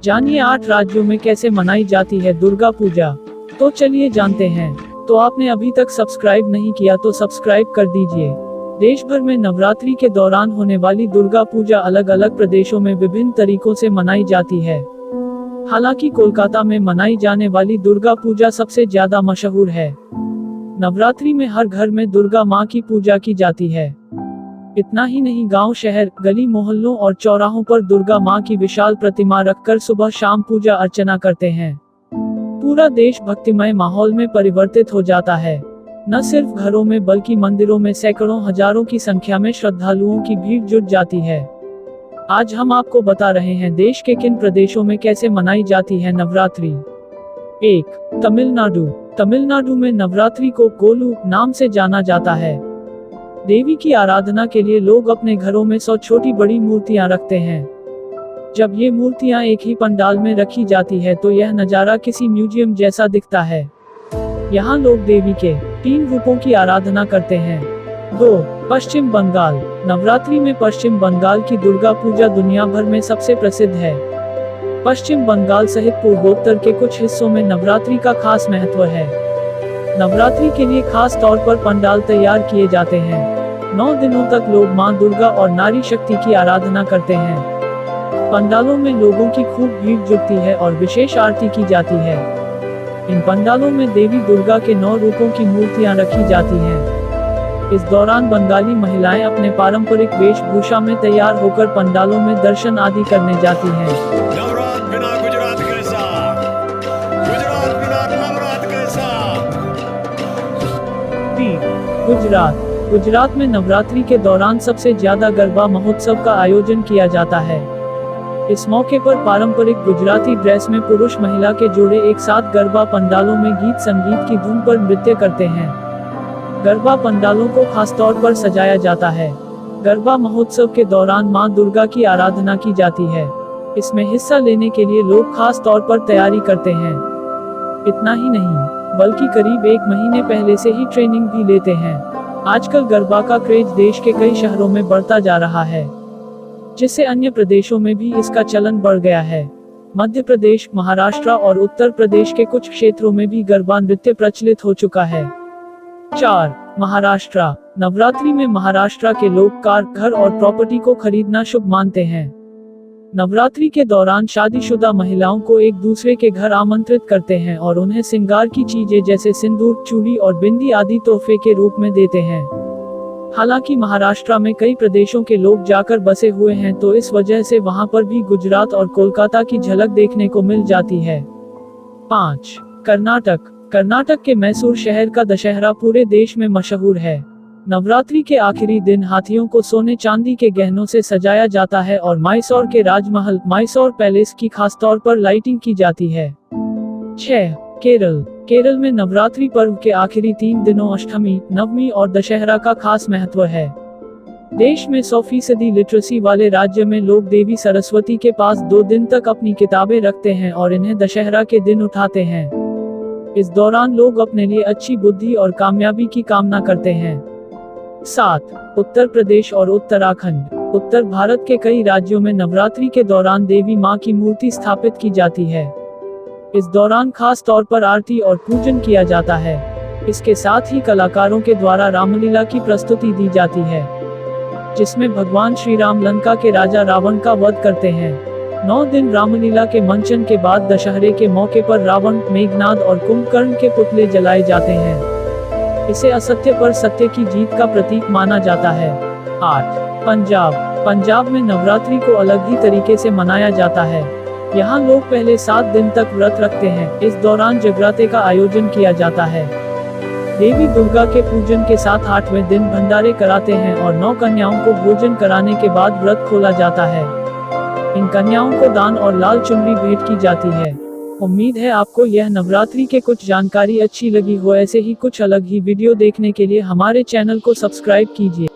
जानिए 8 राज्यों में कैसे मनाई जाती है दुर्गा पूजा। तो चलिए जानते हैं। तो आपने अभी तक सब्सक्राइब नहीं किया तो सब्सक्राइब कर दीजिए। देश भर में नवरात्रि के दौरान होने वाली दुर्गा पूजा अलग अलग प्रदेशों में विभिन्न तरीकों से मनाई जाती है। हालांकि कोलकाता में मनाई जाने वाली दुर्गा पूजा सबसे ज्यादा मशहूर है। नवरात्रि में हर घर में दुर्गा माँ की पूजा की जाती है। इतना ही नहीं, गांव, शहर, गली मोहल्लों और चौराहों पर दुर्गा माँ की विशाल प्रतिमा रखकर सुबह शाम पूजा अर्चना करते हैं। पूरा देश भक्तिमय माहौल में परिवर्तित हो जाता है। न सिर्फ घरों में बल्कि मंदिरों में सैकड़ों हजारों की संख्या में श्रद्धालुओं की भीड़ जुट जाती है। आज हम आपको बता रहे हैं देश के किन प्रदेशों में कैसे मनाई जाती है नवरात्रि। 1. तमिलनाडु। तमिलनाडु में नवरात्रि को कोलू नाम से जाना जाता है। देवी की आराधना के लिए लोग अपने घरों में 100 छोटी बड़ी मूर्तियां रखते हैं। जब ये मूर्तियां एक ही पंडाल में रखी जाती है तो यह नजारा किसी म्यूजियम जैसा दिखता है। यहाँ लोग देवी के 3 रूपों की आराधना करते हैं। 2. पश्चिम बंगाल। नवरात्रि में पश्चिम बंगाल की दुर्गा पूजा दुनिया भर में सबसे प्रसिद्ध है। पश्चिम बंगाल सहित पूर्वोत्तर के कुछ हिस्सों में नवरात्रि का खास महत्व है। नवरात्रि के लिए खास तौर पर पंडाल तैयार किए जाते हैं। 9 दिनों तक लोग मां दुर्गा और नारी शक्ति की आराधना करते हैं। पंडालों में लोगों की खूब भीड़ जुटती है और विशेष आरती की जाती है। इन पंडालों में देवी दुर्गा के 9 रूपों की मूर्तियां रखी जाती हैं। इस दौरान बंगाली महिलाएं अपने पारंपरिक वेशभूषा में तैयार होकर पंडालों में दर्शन आदि करने जाती हैं। गुजरात। गुजरात में नवरात्रि के दौरान सबसे ज्यादा गरबा महोत्सव का आयोजन किया जाता है। इस मौके पर पारंपरिक गुजराती ड्रेस में पुरुष महिला के जोड़े एक साथ गरबा पंडालों में गीत संगीत की धुन पर नृत्य करते हैं। गरबा पंडालों को खास तौर पर सजाया जाता है। गरबा महोत्सव के दौरान मां दुर्गा की आराधना की जाती है। इसमें हिस्सा लेने के लिए लोग खास तौर पर तैयारी करते हैं। इतना ही नहीं, बल्कि करीब 1 महीने पहले से ही ट्रेनिंग भी लेते हैं। आजकल गरबा का क्रेज देश के कई शहरों में बढ़ता जा रहा है, जिससे अन्य प्रदेशों में भी इसका चलन बढ़ गया है। मध्य प्रदेश, महाराष्ट्र और उत्तर प्रदेश के कुछ क्षेत्रों में भी गरबा नृत्य प्रचलित हो चुका है। 4. महाराष्ट्र। नवरात्रि में महाराष्ट्र के लोग कार, घर और प्रॉपर्टी को खरीदना शुभ मानते हैं। नवरात्रि के दौरान शादीशुदा महिलाओं को एक दूसरे के घर आमंत्रित करते हैं और उन्हें श्रृंगार की चीजें जैसे सिंदूर, चूड़ी और बिंदी आदि तोहफे के रूप में देते हैं। हालांकि महाराष्ट्र में कई प्रदेशों के लोग जाकर बसे हुए हैं तो इस वजह से वहां पर भी गुजरात और कोलकाता की झलक देखने को मिल जाती है। 5. कर्नाटक। कर्नाटक के मैसूर शहर का दशहरा पूरे देश में मशहूर है। नवरात्रि के आखिरी दिन हाथियों को सोने चांदी के गहनों से सजाया जाता है और मैसूर के राजमहल, मैसूर पैलेस की खास तौर पर लाइटिंग की जाती है। 6. केरल। केरल में नवरात्रि पर्व के आखिरी 3 दिनों अष्टमी, नवमी और दशहरा का खास महत्व है। देश में 100% लिटरेसी वाले राज्य में लोग देवी सरस्वती के पास 2 दिन तक अपनी किताबें रखते हैं और इन्हें दशहरा के दिन उठाते हैं। इस दौरान लोग अपने लिए अच्छी बुद्धि और कामयाबी की कामना करते हैं। 7. उत्तर प्रदेश और उत्तराखंड। उत्तर भारत के कई राज्यों में नवरात्रि के दौरान देवी मां की मूर्ति स्थापित की जाती है। इस दौरान खास तौर पर आरती और पूजन किया जाता है। इसके साथ ही कलाकारों के द्वारा रामलीला की प्रस्तुति दी जाती है, जिसमें भगवान श्री राम लंका के राजा रावण का वध करते हैं। 9 दिन रामलीला के मंचन के बाद दशहरे के मौके पर रावण, मेघनाद और कुंभकर्ण के पुतले जलाए जाते हैं। इसे असत्य पर सत्य की जीत का प्रतीक माना जाता है। 8. पंजाब। पंजाब में नवरात्रि को अलग ही तरीके से मनाया जाता है। यहाँ लोग पहले 7 दिन तक व्रत रखते हैं। इस दौरान जगराते का आयोजन किया जाता है। देवी दुर्गा के पूजन के साथ 8वें दिन भंडारे कराते हैं और 9 कन्याओं को भोजन कराने के बाद व्रत खोला जाता है। इन कन्याओं को दान और लाल चुनरी भेंट की जाती है। उम्मीद है आपको यह नवरात्रि के कुछ जानकारी अच्छी लगी हो। ऐसे ही कुछ अलग ही वीडियो देखने के लिए हमारे चैनल को सब्सक्राइब कीजिए।